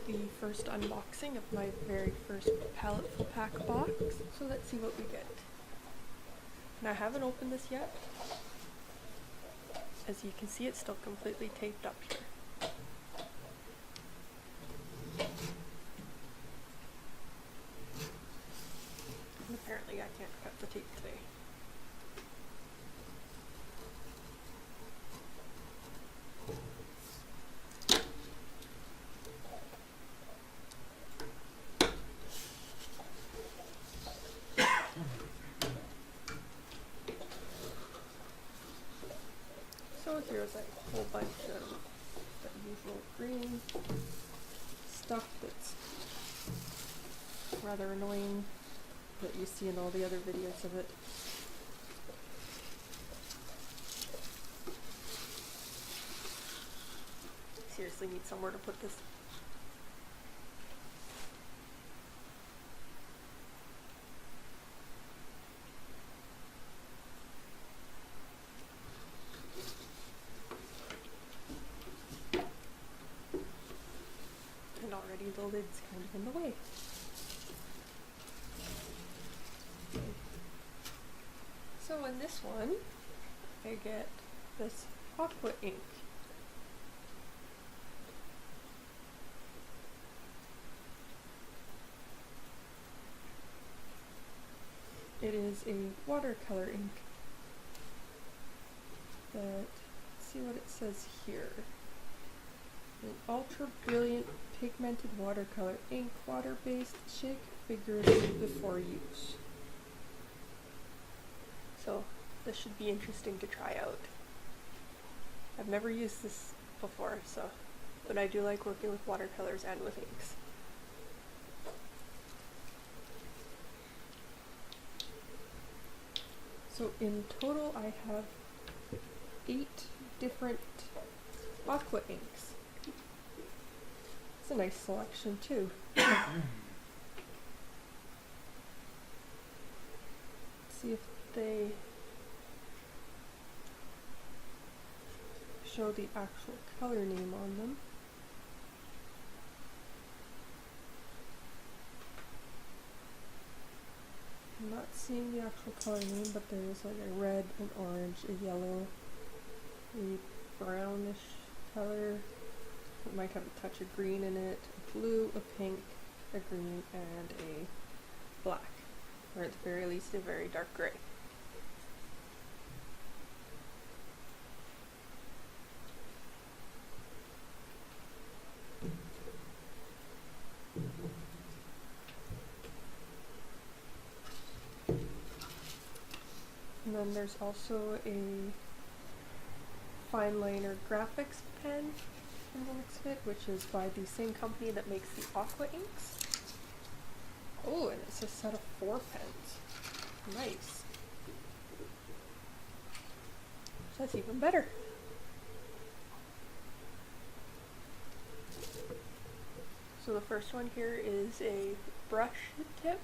the first unboxing of my very first Paletteful Pack box, so let's see what we get. And I haven't opened this yet. As you can see, it's still completely taped up here. And apparently I can't cut the tape today. So here's a whole bunch of the usual green stuff that's rather annoying that you see in all the other videos of it. Seriously need somewhere to put this. And already the lid's kind of in the way. So in this one, I get this Aqua ink. It is a watercolor ink. But let's see what it says here. An ultra brilliant pigmented watercolor ink, water-based, shake vigorously before use. So this should be interesting to try out. I've never used this before, but I do like working with watercolors and with inks. So in total I have 8 different Aqua inks. It's a nice selection too. See if they show the actual color name on them. I'm not seeing the actual color name, but there's like a red, an orange, a yellow, a brownish color. It might have a touch of green in it, a blue, a pink, a green, and a black, or at the very least a very dark gray. And then there's also a Fineliner Graphix Pen in the mix kit, which is by the same company that makes the Aqua inks. Oh, and it's a set of 4 pens. Nice. That's even better. So the first one here is a brush tip.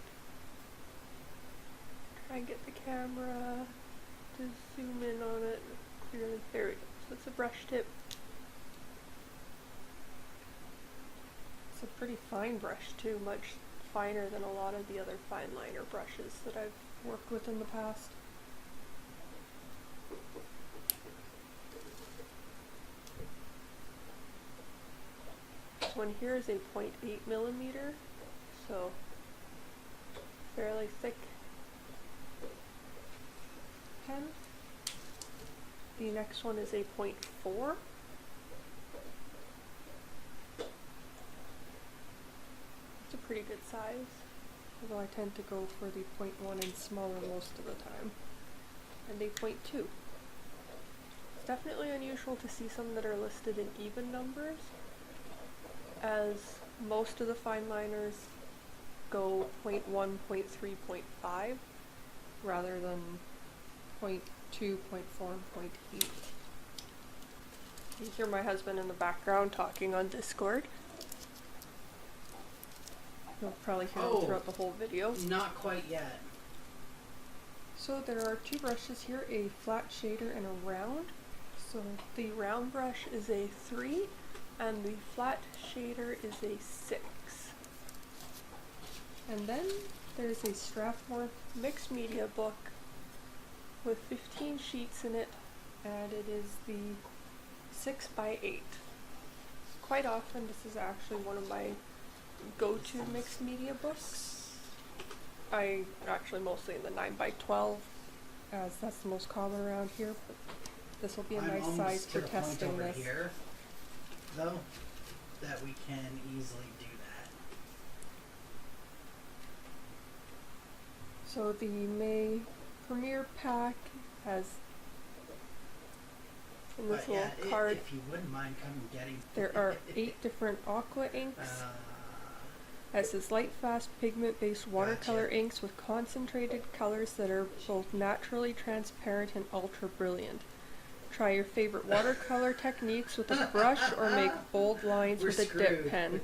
Try and get the camera to zoom in on it clearly. There we go. So it's a brush tip. It's a pretty fine brush too, much finer than a lot of the other fine liner brushes that I've worked with in the past. This one here is a 0.8 millimeter, so fairly thick pen. The next one is a 0.4. It's a pretty good size, although I tend to go for the 0.1 and smaller most of the time. And a 0.2. It's definitely unusual to see some that are listed in even numbers, as most of the fine liners go 0.1, 0.3, 0.5 rather than 0.2, 0.4, and 0.8. You hear my husband in the background talking on Discord. You'll probably hear him throughout the whole video. Not quite yet. So there are 2 brushes here, a flat shader and a round. So the round brush is a 3, and the flat shader is a 6. And then there's a Strathmore Mixed Media book with 15 sheets in it, and it is the 6x8. Quite often this is actually one of my go-to mixed media books. I actually mostly in the 9x12, as that's the most common around here, but this will be a nice size for testing this. Here, though, that we can easily do that. So the May Premier Pack has in this little card. If you wouldn't mind coming getting. There are 8 different Aqua inks. This is light, fast, pigment-based watercolor inks with concentrated colors that are both naturally transparent and ultra-brilliant. Try your favorite watercolor techniques with a brush or make bold lines with a dip pen.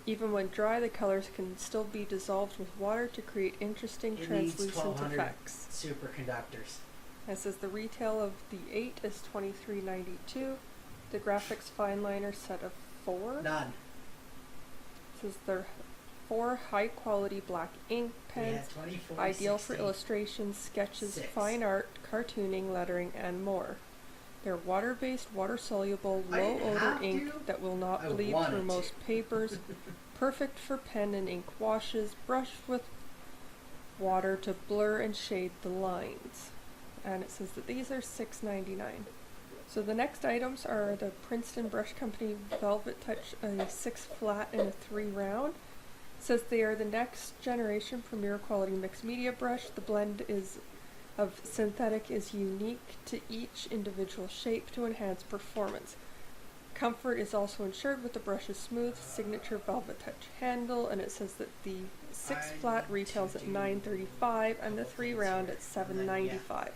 Even when dry, the colors can still be dissolved with water to create interesting translucent effects. Superconductors. This is the retail of the 8 is $23.92. The Graphix Fineliner set of 4. None. This is their 4 high-quality black ink pens, ideal for illustrations, sketches, fine art, cartooning, lettering, and more. They're water-based, water-soluble, low-odor ink that will not bleed through most papers, perfect for pen and ink washes, brushed with water to blur and shade the lines. And it says that these are $6.99. So the next items are the Princeton Brush Company Velvetouch, a 6 flat and a 3 round. It says they are the next generation premier quality mixed media brush. The blend of synthetic is unique to each individual shape to enhance performance. Comfort is also ensured with the brush's smooth signature Velvetouch handle, and it says that the 6 flat retails at $9.35 and the 3 round at $7.95.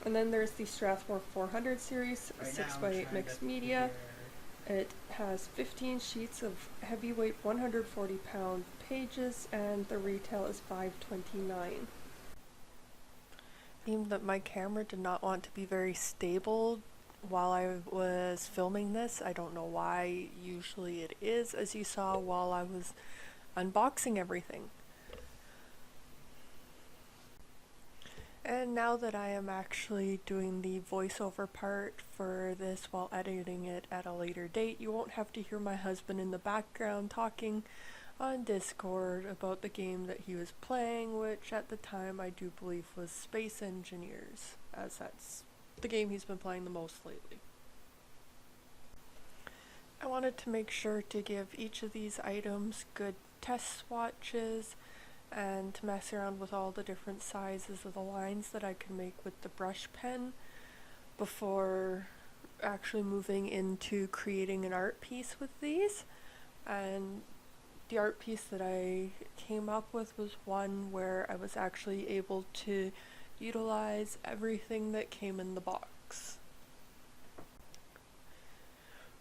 And then there's the Strathmore 400 series, 6x8 mixed media. It has 15 sheets of heavyweight 140-pound pages, and the retail is $5.29. Seemed that my camera did not want to be very stable while I was filming this. I don't know why. Usually it is, as you saw while I was unboxing everything. And now that I am actually doing the voiceover part for this while editing it at a later date, you won't have to hear my husband in the background talking on Discord about the game that he was playing, which at the time I do believe was Space Engineers, as that's the game he's been playing the most lately. I wanted to make sure to give each of these items good test swatches and to mess around with all the different sizes of the lines that I can make with the brush pen before actually moving into creating an art piece with these. And the art piece that I came up with was one where I was actually able to utilize everything that came in the box.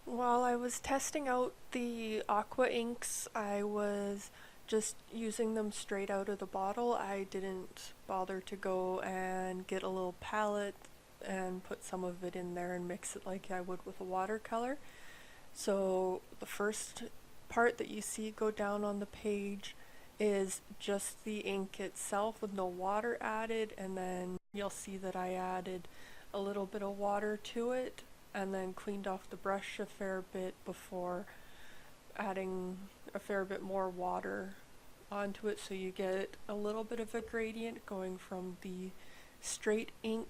While I was testing out the Aqua inks, I was just using them straight out of the bottle. I didn't bother to go and get a little palette and put some of it in there and mix it like I would with a watercolor. So the first part that you see go down on the page is just the ink itself with no water added, and then you'll see that I added a little bit of water to it and then cleaned off the brush a fair bit before adding a fair bit more water onto it, so you get a little bit of a gradient going from the straight ink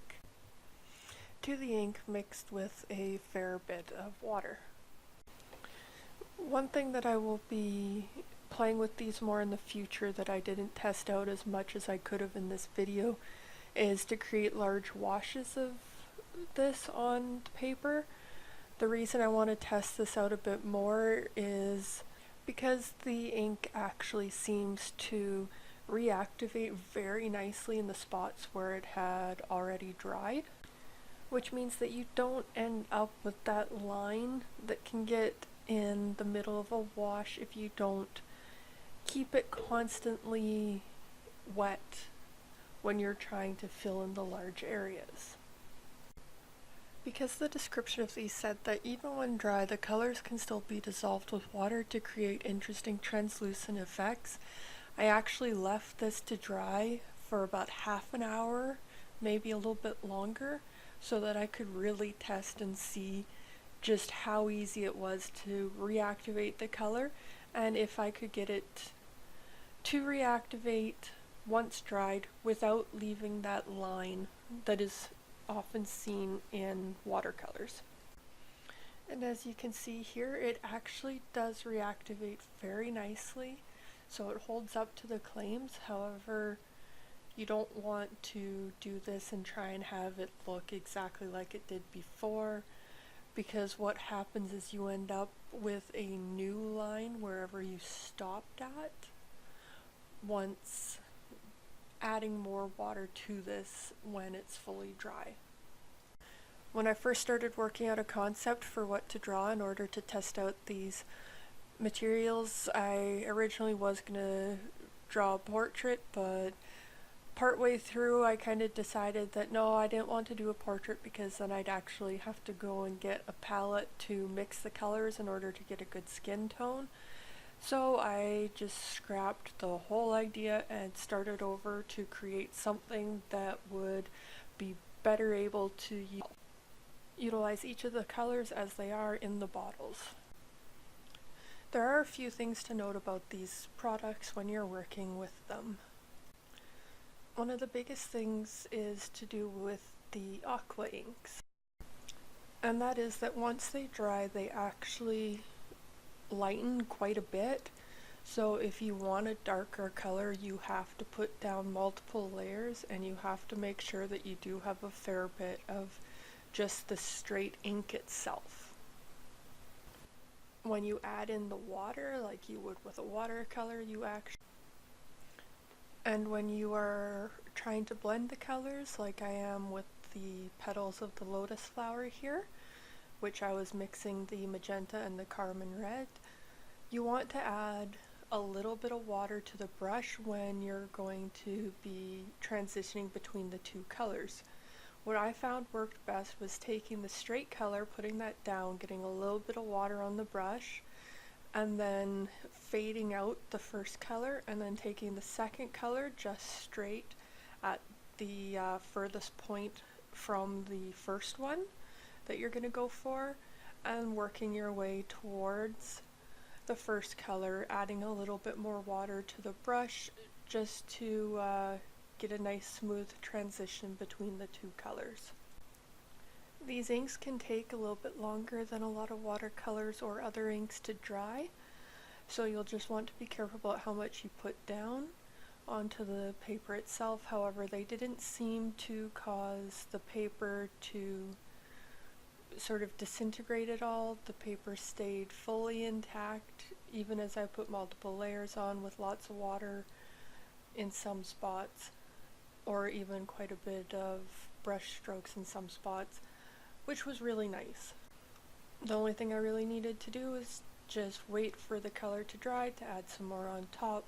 to the ink mixed with a fair bit of water. One thing that I will be playing with these more in the future that I didn't test out as much as I could have in this video is to create large washes of this on paper. The reason I want to test this out a bit more is because the ink actually seems to reactivate very nicely in the spots where it had already dried, which means that you don't end up with that line that can get in the middle of a wash if you don't keep it constantly wet when you're trying to fill in the large areas. Because the description of these said that even when dry, the colors can still be dissolved with water to create interesting translucent effects, I actually left this to dry for about half an hour, maybe a little bit longer, so that I could really test and see just how easy it was to reactivate the color, and if I could get it to reactivate once dried without leaving that line that is often seen in watercolors. And as you can see here, it actually does reactivate very nicely, so it holds up to the claims. However, you don't want to do this and try and have it look exactly like it did before, because what happens is you end up with a new line wherever you stopped at once adding more water to this when it's fully dry. When I first started working out a concept for what to draw in order to test out these materials, I originally was going to draw a portrait, but partway through I kind of decided that no, I didn't want to do a portrait because then I'd actually have to go and get a palette to mix the colors in order to get a good skin tone. So I just scrapped the whole idea and started over to create something that would be better able to utilize each of the colors as they are in the bottles. There are a few things to note about these products when you're working with them. One of the biggest things is to do with the Aqua inks, and that is that once they dry, they actually lighten quite a bit. So if you want a darker color, you have to put down multiple layers, and you have to make sure that you do have a fair bit of just the straight ink itself. When you add in the water, like you would with a watercolor, and when you are trying to blend the colors, like I am with the petals of the lotus flower here, which I was mixing the magenta and the carmine red, you want to add a little bit of water to the brush when you're going to be transitioning between the two colors. What I found worked best was taking the straight color, putting that down, getting a little bit of water on the brush, and then fading out the first color, and then taking the second color just straight at the furthest point from the first one that you're going to go for, and working your way towards the first color, adding a little bit more water to the brush just to get a nice smooth transition between the two colors. These inks can take a little bit longer than a lot of watercolors or other inks to dry, so you'll just want to be careful about how much you put down onto the paper itself. However, they didn't seem to cause the paper to sort of disintegrate at all. The paper stayed fully intact even as I put multiple layers on with lots of water in some spots, or even quite a bit of brush strokes in some spots, which was really nice. The only thing I really needed to do was just wait for the color to dry to add some more on top,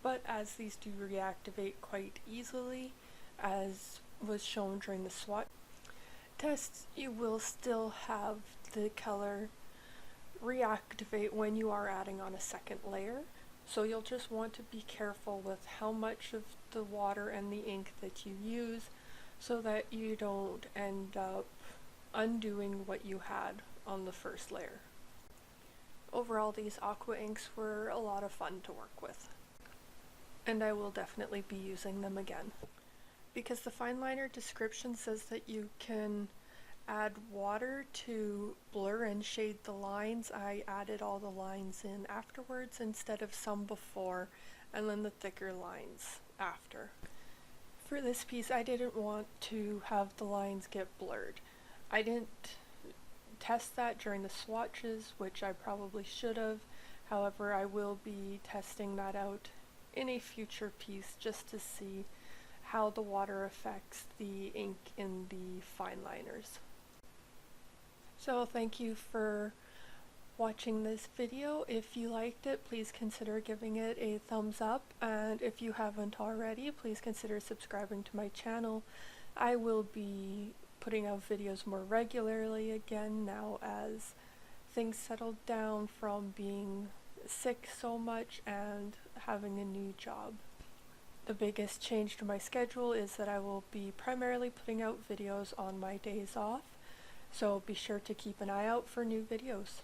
but as these do reactivate quite easily, as was shown during the swatch tests, you will still have the color reactivate when you are adding on a second layer. So you'll just want to be careful with how much of the water and the ink that you use so that you don't end up undoing what you had on the first layer. Overall, these Aqua inks were a lot of fun to work with, and I will definitely be using them again. Because the fineliner description says that you can add water to blur and shade the lines, I added all the lines in afterwards instead of some before, and then the thicker lines after. For this piece, I didn't want to have the lines get blurred. I didn't test that during the swatches, which I probably should have. However, I will be testing that out in a future piece just to see how the water affects the ink in the fineliners. So thank you for watching this video. If you liked it, please consider giving it a thumbs up, and if you haven't already, please consider subscribing to my channel. I will be putting out videos more regularly again now as things settled down from being sick so much and having a new job. The biggest change to my schedule is that I will be primarily putting out videos on my days off, so be sure to keep an eye out for new videos.